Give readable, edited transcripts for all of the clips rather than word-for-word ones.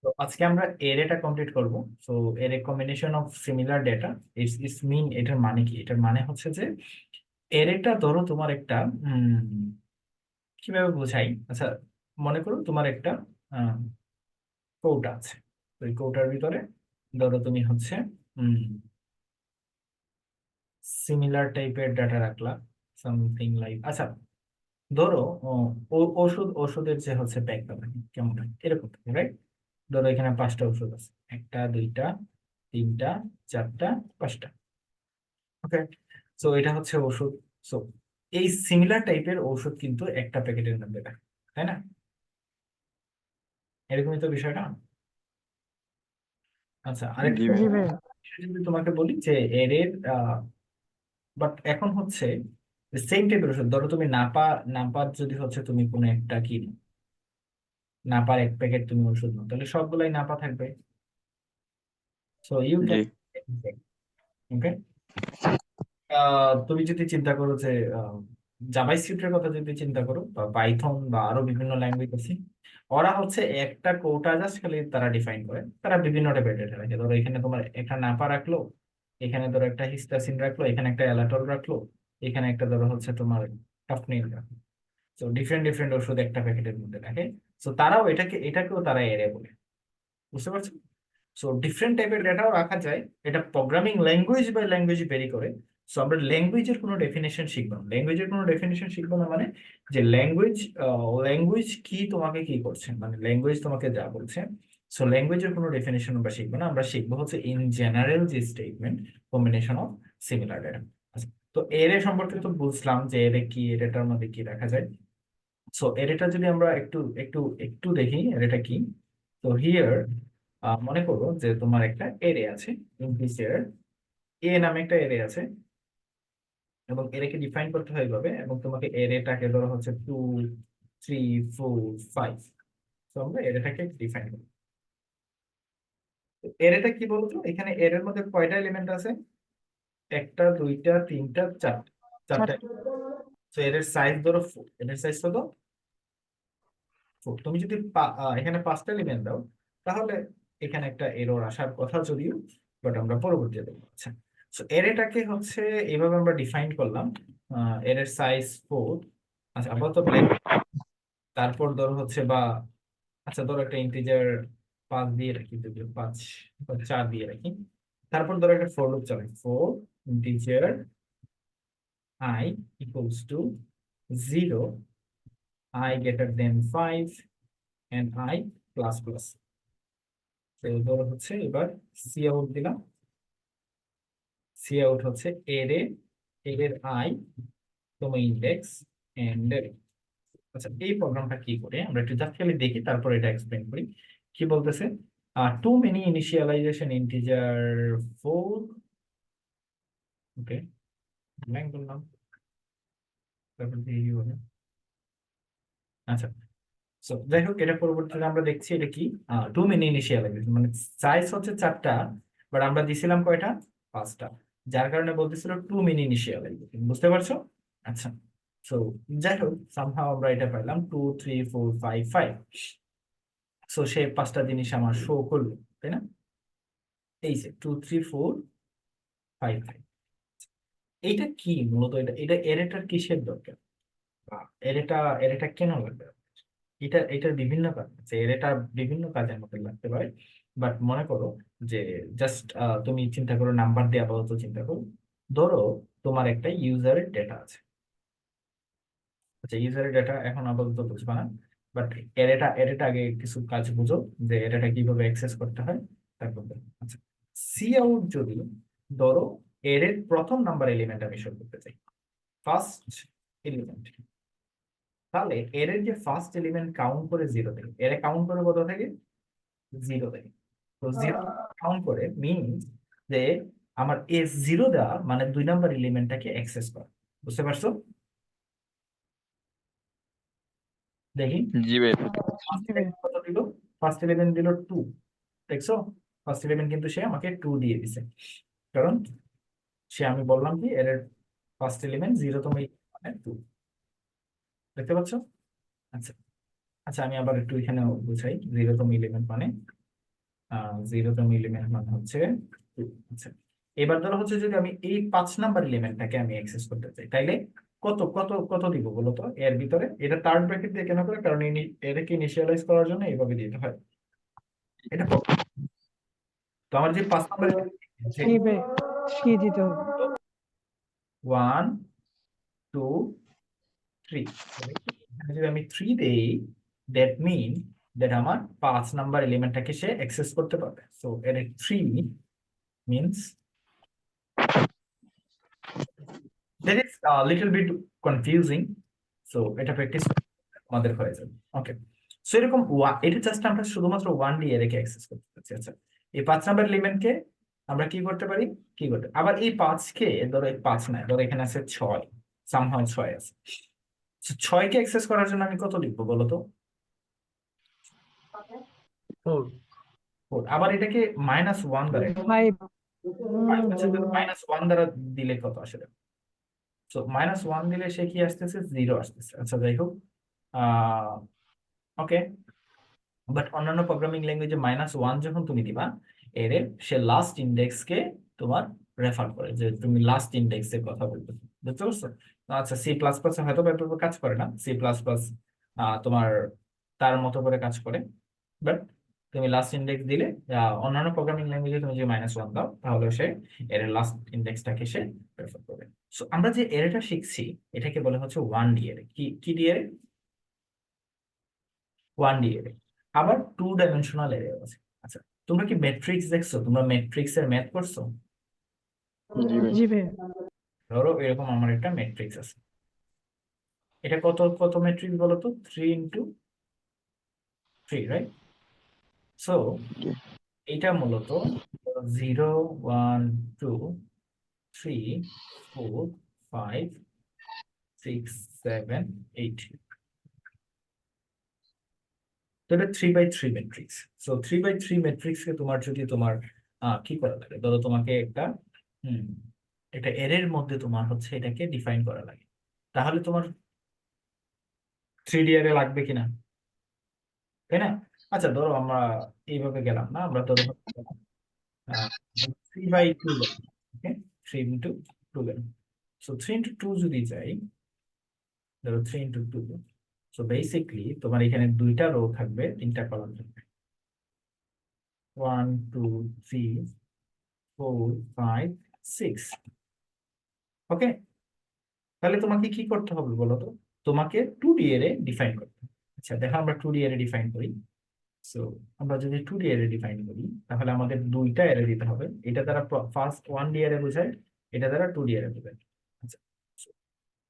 তো আজকে আমরা এরেটা কমপ্লিট করব। সো এরে কম্বিনেশন অফ সিমিলার ডেটা ইস মিন, এটার মানে কি? এটার মানে হচ্ছে যে এরেটা ধরো তোমার একটা কিভাবে বোঝাই, আচ্ছা মনে করো তোমার একটা কৌটা আছে। তো এই কৌটার ভিতরে ধরো তুমি হচ্ছে সিমিলার টাইপের ডাটা রাখলা, সামথিং লাইক, আচ্ছা ধরো ওষুধের যে হচ্ছে প্যাকটা থাকে কেমন থাকে এরকম থাকে, রাইট? ধরো এখানে 5টা ওষুধ আছে, 1টা 2টা 3টা 4টা 5টা। ওকে, সো এটা হচ্ছে ওষুধ। সো এই সিমিলার টাইপের ওষুধ কিন্তু একটা প্যাকেটের মধ্যে থাকে, তাই না? এরকমই তো বিষয়টা। আচ্ছা, জি আরেকটা ভাই। জি ভাই। বিষয় যদি তোমাকে বলি যে এর বাট এখন হচ্ছে সেম টাইপের ওষুধ, ধরো তুমি নাপার যদি হচ্ছে তুমি কোনো একটা কি নাপার 1 প্যাকেট তুমি ওষুধ নাও, তাহলে সবগুলাই নাপা থাকবে। সো ইউ জি ক্যান, ওকে। তুমি যদি চিন্তা করো যে জাভাস্ক্রিপ্টের কথা যদি চিন্তা করো, বা পাইথন বা আরো বিভিন্ন ল্যাঙ্গুয়েজ আছে, ওরা হচ্ছে একটা কোটা জাস্ট খালি তারা ডিফাইন করে, তারা বিভিন্ন টাইপের ডেটা রাখে। ধরো এখানে তোমার একটা নাপা রাখলো, এখানে ধরো একটা হিস্টাসিন রাখলো, এখানে একটা অ্যালাটল রাখলো, এখানে একটা ধরো হচ্ছে তোমার টাফনিল রাখলো। তো ডিফারেন্ট ডিফারেন্ট ওষুধ একটা প্যাকেটের মধ্যে রাখে। তো তারাও এটাকেও তারা এরে বলে, বুঝতে পারছো? সো ডিফারেন্ট টাইপের ডেটাও রাখা যায়। এটা programming language by language vary করে। সো আমরা ল্যাঙ্গুয়েজের কোনো ডেফিনেশন শিখবো না, ল্যাঙ্গুয়েজের কোনো ডেফিনেশন শিখবো না, মানে যে ল্যাঙ্গুয়েজ কি তোমাকে কি করছে, মানে ল্যাঙ্গুয়েজ তোমাকে যা বলছে। সো ল্যাঙ্গুয়েজের কোনো ডেফিনেশন আমরা শিখবো না, আমরা শিখবো হচ্ছে ইন জেনারেল যে statement, combination of similar data. আচ্ছা, তো এরে সম্পর্কে তো বুঝলাম যে এরে কি, এটার মধ্যে কি রাখা যায়। সো এরেটা যদি আমরা একটু একটু একটু দেখি এরেটা কি। তো হিয়ার মনে করো যে তোমার একটা এরে আছে, ইন্টিজার এ নামে একটা এরে আছে, এবং এরেকে ডিফাইন করতে হয় এইভাবে, এবং তোমাকে এরেটাকে ধরো হচ্ছে 2 3 4 5। তো আমরা এরেটাকে ডিফাইন করি। এরেটা কি বলতো, এখানে এরের মধ্যে কয়টা এলিমেন্ট আছে? 1টা 2টা 3টা 4টা, 4টা। তো এর সাইজ ধরো 4, এর সাইজ কত? 4। তুমি যদি এখানে 5টা এলিমেন্ট দাও, তাহলে এখানে একটা এরর আসার কথা যদিও, বাট আমরা পরবর্তীতে দেখবো। আচ্ছা, তো এরেটাকে হচ্ছে এইভাবে আমরা ডিফাইন করলাম। এর সাইজ 4। আচ্ছা, আপাতত ব্ল্যাক। তারপর ধরো হচ্ছে বা, আচ্ছা ধরো একটা ইন্টিজার 5 দিয়ে রাখি, যদিও 5 বা 4 দিয়ে রাখি। তারপর ধরো একটা ফর লুপ চালাই, 4 integer I equals to 0, I greater than 5 and I plus plus। তো ধরো হচ্ছে এবার সি আউট দিলাম। সি আউট হচ্ছে এর আই, তোমার ইন্ডেক্স এন্ড। আচ্ছা, এই প্রোগ্রামটা কি করে আমরা একটু জাস্ট খালি দেখি, তারপর এটা এক্সপ্লেন করি। কি বলতেছে? Too many initialization integer 4। Okay, blank বললাম, তারপর দিয়ে কি হবে? আচ্ছা, সো যাই হোক, এটা পরবর্তীতে আমরা দেখছি এটা কি, টু মেনি ইনিশিয়ালাইজেশন, মানে সাইজ হচ্ছে 4টা, বাট আমরা দিছিলাম কয়টা? 5টা। যার কারণে বলতেছিল টু মেনি ইনিশিয়ালাইজেশন, বুঝতে পারছো? আচ্ছা, সো যাই হোক, সামহাও আমরা এটা পাইলাম 2 3 4 5 5। সো সে 5টা জিনিস আমার শো করলো, তাই না? এই যে 2 3 4 5 5। এইটা কি মূলত, এটা এটা এরেটার কিসের দরকার, বা এরেটা এরেটা কেন লাগবে? এটার বিভিন্ন কাজ আছে, এটা বিভিন্ন কাজের মধ্যে লাগতে পারে। বাট মনে করো যে জাস্ট তুমি চিন্তা করো, নাম্বার দিয়ে আপাতত চিন্তা করো। ধরো তোমার একটা ইউজারের ডেটা আছে। আচ্ছা, ইউজারের ডেটা এখন আপাতত বুঝবা না, বাট এরেটা আগে কিছু কাজ বুঝো, যে এরেটা কিভাবে অ্যাক্সেস করতে হয়, তারপর দেখো। আচ্ছা, সি আউট যদি ধরো এর প্রথম নাম্বার এলিমেন্ট আমি শো করতে চাই, ফার্স্ট এলিমেন্ট, তাহলে এর যে ফার্স্ট এলিমেন্ট কাউন্ট করে 0 থেকে, এর কাউন্ট করে কত থেকে? 0 থেকে। তো 0 কাউন্ট করে মিনস যে আমার এ 0 দেওয়া মানে 2 নাম্বার এলিমেন্টটাকে অ্যাক্সেস করা, বুঝতে পারছো? দেখি জি ভাই। জি ভাই। কত দিল। ফার্স্ট এলিমেন্ট দিল 2, দেখছো? ফার্স্ট এলিমেন্ট কিন্তু সে আমাকে 2 দিয়ে দিছে, কারণ সে, আমি বললাম কি এর ফার্স্ট এলিমেন্ট 0তম মানে 2, দেখতে পাচ্ছ? আচ্ছা, আচ্ছা আমি আবার একটু এখানে বুঝাই, 0তম এলিমেন্ট মানে 0তম এলিমেন্ট মানে হচ্ছে 2। আচ্ছা, এবার ধরো হচ্ছে যদি আমি এই 5 নাম্বার এলিমেন্টটাকে আমি অ্যাক্সেস করতে চাই, তাইলে কত কত কত দিব বলো তো এর ভিতরে? এটা থার্ড ব্র্যাকেট দিয়ে কেন করে? কারণ এটাকে ইনিশিয়ালাইজ করার জন্য এইভাবে দিতে হয়। এটা কত? তো আমার যে 5 নাম্বার থ্রি বাই থ্রি দিতে হবে। 1 2 3, এখানে যদি আমি 3 দেই, দ্যাট মিন দ্যাট আমার 5 নাম্বার এলিমেন্টটাকে সে অ্যাক্সেস করতে পারবে। সো এর 3 means that is a little bit confusing, so এটা প্র্যাকটিস আমাদের হয়ে যাবে। ওকে, সো এরকম এটা জাস্ট আমরা শুধুমাত্র 1D রেখে অ্যাক্সেস করতে পারছি। আচ্ছা, এই 5 নাম্বার এলিমেন্টকে আমরা কি করতে পারি, কি করতে আবার এই 5কে ধরো, এই 5 নাই, ধরো এখানে আছে 6, সামহাউ 6 আছে। 6কে অ্যাক্সেস করার জন্য আমি কত লিখবো বলো তো? 4 4। আবার এটাকে -1 দ্বারা, ফাইভ। -1 দ্বারা দিলে কত আসলে? সো -1 দিলে সে কি আসতেছে? 0 আসতেছে। আচ্ছা, যাই হোক, ওকে, বাট অন্যান্য প্রোগ্রামিং ল্যাঙ্গুয়েজে -1 যখন তুমি দিবা, এর সে লাস্ট ইন্ডেক্সকে তোমার রেফার করে, যে তুমি লাস্ট ইন্ডেক্সের কথা বলতে, বুঝতে পারছো? আচ্ছা, C++ হয়তো এভাবে কাজ করে না। C++ তোমার তার মতো করে কাজ করে, বাট তুমি লাস্ট ইন্ডেক্স দিলে, অন্যান্য প্রোগ্রামিং ল্যাঙ্গুয়েজে তুমি যে -1 দাও, তাহলে সে এর লাস্ট ইন্ডেক্সটাকে সে রেফার করবে। সো আমরা যে এরেটা শিখছি, এটাকে বলে হচ্ছে 1D এরে। কি কি দিয়ে? 1D এরে। আবার 2 ডাইমেনশনাল এরে আছে। আচ্ছা, তোমরা কি ম্যাট্রিক্স দেখছো? তোমরা ম্যাট্রিক্স এর ম্যাথ করছো? জি ভাই। জি ভাই। ধরো এরকম আমার একটা ম্যাট্রিক্স আছে, এটা কত কত ম্যাট্রিক্স বলো তো? 3 ইন্টু 3, রাইট? সো জি এটা মূলত 0 1 2 3 4 5 6 7 8। তো এটা 3x3 ম্যাট্রিক্স। সো 3x3 ম্যাট্রিক্সকে তোমার যদি তোমার কি করা লাগে, ধরো তোমাকে একটা হুম একটা এরের মধ্যে তোমার হচ্ছে এটাকে ডিফাইন করা লাগে, তাহলে তোমার 3D অ্যারে লাগবে কিনা, তাই না? আচ্ছা, ধরো আমরা এইভাবে গেলাম না, আমরা ধরো 3/2 গেলাম। ওকে, 3 × 2 গেলাম। সো 3 × 2 যদি যাই, ধরো 3 × 2, সো বেসিকলি তোমার এখানে 2টা রো থাকবে, 3টা কলাম থাকবে, 1 2 3 4 5 6। ওকে, তাহলে তোমাকে কি করতে হবে বলো তো? তোমাকে 2D এরে ডিফাইন করতে হবে। আচ্ছা, দেখো আমরা 2D এরে ডিফাইন করি। সো আমরা যদি 2D এরে ডিফাইন করি, তাহলে আমাদের 2টা এরে দিতে হবে। এটা দ্বারা ফার্স্ট 1D এরে বোঝায়, এটা দ্বারা 2D এরে বোঝায়। আচ্ছা, so,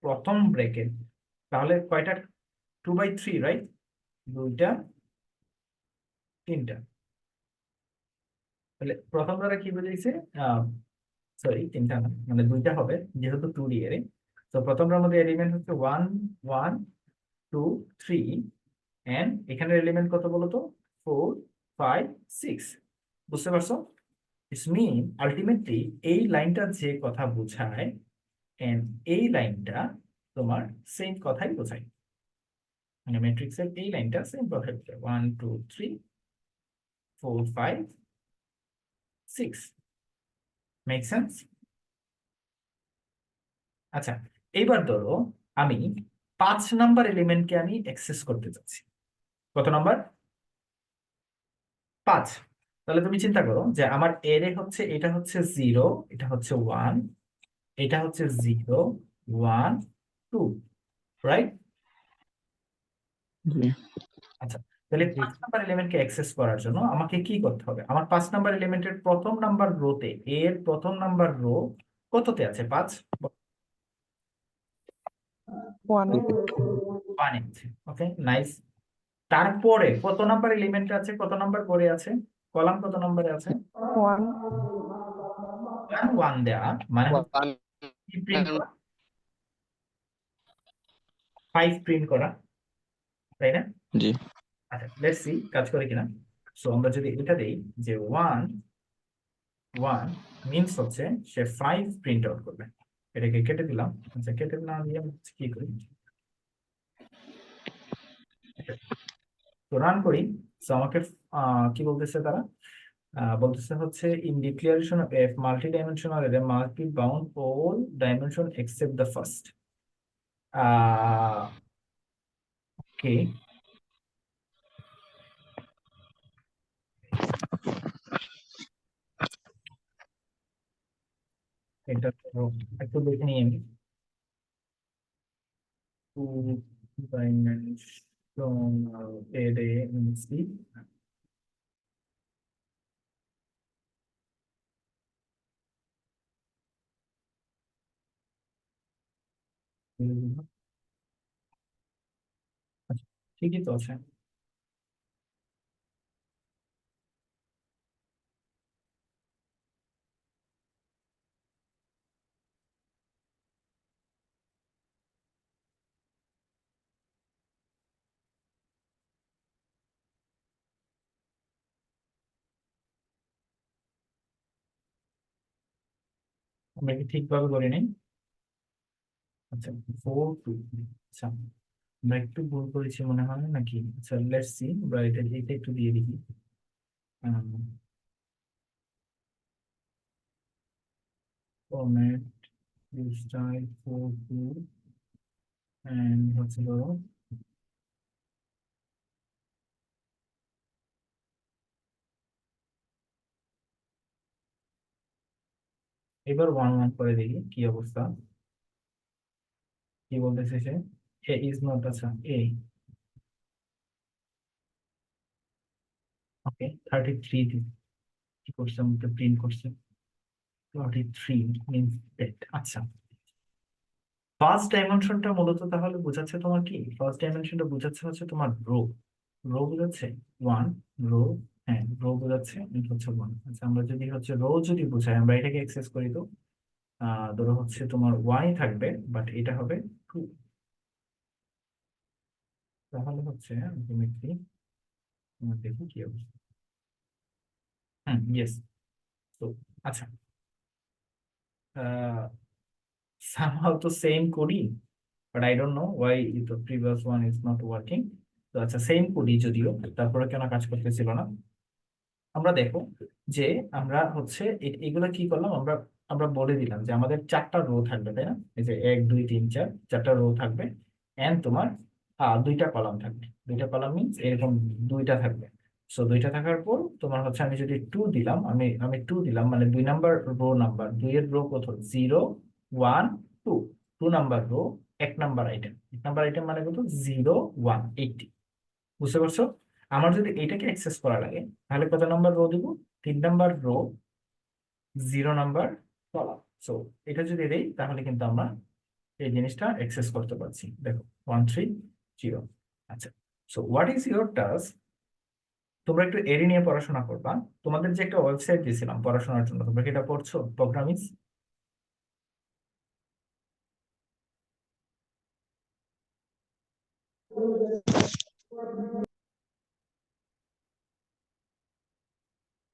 প্রথম ব্র্যাকেট, তাহলে কয়টা? 2/3, রাইট? 2টা 3টা। তাহলে প্রথম দ্বারা কি বোঝাইছে? সরি, 3টা না, মানে 2টা হবে, যেহেতু 2D এরে। তো প্রথমটার মধ্যে এলিমেন্ট হচ্ছে 1 1 2 3, এন্ড এখানের এলিমেন্ট কত বলতো? 4 5 6। বুঝতে পারছো? ইটস মিন আলটিমেটলি এই লাইনটা যে কথা বোঝায়, এন্ড এই লাইনটা তোমার সেম কথাই বোঝায়, মানে ম্যাট্রিক্সের এই লাইনটা সেম কথাই বোঝায়, 1 2 3 4 5 6। Make sense? আচ্ছা, এইবার ধরো আমি 5 নাম্বার এলিমেন্টকে আমি অ্যাক্সেস করতে চাচ্ছি। কত নাম্বার? 5। তাহলে তুমি চিন্তা করো যে আমার এরে হচ্ছে, এটা হচ্ছে 0, এটা হচ্ছে 1, এটা হচ্ছে 0 1 2, রাইট? জি আচ্ছা, তাহলে জি। 5 নাম্বার এলিমেন্টকে অ্যাক্সেস করার জন্য আমাকে কি করতে হবে? আমার 5 নাম্বার এলিমেন্টের প্রথম নাম্বার রোতে, এর প্রথম নাম্বার রো কততে আছে? 5 ওয়ান। 1 আছে। ওকে, নাইস। তারপরে কত নাম্বার এলিমেন্ট আছে, কত নাম্বার পরে আছে, কলাম কত নম্বরে আছে? ওয়ান। 1 1 দেওয়া মানে হচ্ছে ওয়ান কি প্রিন্ট করা? 5 প্রিন্ট করা, তাই না? জি আচ্ছা, লেটস সি কাজ করে কিনা। সো আমরা যদি এটা দেই যে 1 1 মিনস হচ্ছে সে 5 প্রিন্ট আউট করবে। এটাকে কেটে দিলাম। আচ্ছা, কেটে না দিয়ে আমি কি করি, তো রান করি। সো আমাকে কি বলতেছে তারা? বলতেছে হচ্ছে in declaration of F multi dimensional array must be bound all dimension except the first. Okay, এটা তো একটু দেখে নিই আমি। টু ডাইমেনশনাল অ্যারে সি, ঠিকই তো আছে। আমরা কি ঠিকভাবে করি নাই? আচ্ছা, 4 2, আচ্ছা আমরা একটু ভুল করেছি মনে হয় নাকি? আচ্ছা লেটস সি, আমরা এটা একটু দিয়ে দেখি। ফরম্যাট স্টাইল 4 2 এন্ড হচ্ছে ধরো এবার 1 1 করে দেখি কি অবস্থা। কি বলতেছে সে? এ ইজ নট, আচ্ছা এ, ওকে 33 কি করছে আমাকে প্রিন্ট করছে 33 মিন্স দ্যাট। আচ্ছা, ফার্স্ট ডাইমেনশনটা মূলত তাহলে বোঝাচ্ছে তোমার কি? ফার্স্ট ডাইমেনশনটা বোঝাচ্ছে হচ্ছে তোমার রো, রো বোঝাচ্ছে ওয়ান, রো, হ্যাঁ রো বোঝাচ্ছে এটা হচ্ছে ওয়ান। আচ্ছা আমরা যদি হচ্ছে রো যদি বোঝাই আমরা এটাকে এক্সেস করি তো ধরো হচ্ছে তোমার ওয়াই থাকবে বাট এটা হবে 2, তাহলে হচ্ছে আলটিমেটলি আমরা দেখি কি অবস্থা। হুম, ইয়েস। তো আচ্ছা, somehow তো সেম করি, but I don't know Y the previous one is not working। তো আচ্ছা সেম করি যদিও, তারপরে কেন কাজ করতেছিল না? আমরা দেখো যে আমরা হচ্ছে এগুলা কি করলাম, আমরা আমরা বলে দিলাম যে আমাদের 4টা রো থাকবে, তাই না? এই যে 1 2 3 4, 4টা রো থাকবে এন্ড তোমার 2টা কলাম থাকবে। 2টা কলাম মিনস এরকম 2টা থাকবে। সো 2টা থাকার পর তোমার হচ্ছে আমি যদি 2 দিলাম, আমি 2 দিলাম মানে 2 নাম্বার রো, নাম্বার 2 এর রো কত? 0 1 2, 2 number rho, 1 number item, 1 number item মানে কত? 0 1 8। বুঝতে পারছো? আমার যদি এটাকে অ্যাক্সেস করা লাগে তাহলে কত নাম্বার রো দিব? 3 number rho, 0 number column. So এটা যদি দেই তাহলে কিন্তু আমরা এই জিনিসটা অ্যাক্সেস করতে পারছি। দেখো 1 3 0। আচ্ছা, so what is your task? তোমরা একটু এরি নিয়ে পড়াশোনা করবা। তোমাদের যে একটা ওয়েবসাইট দিয়েছিলাম পড়াশোনার জন্য, তোমরা কি এটা পড়ছো? প্রোগ্রামিং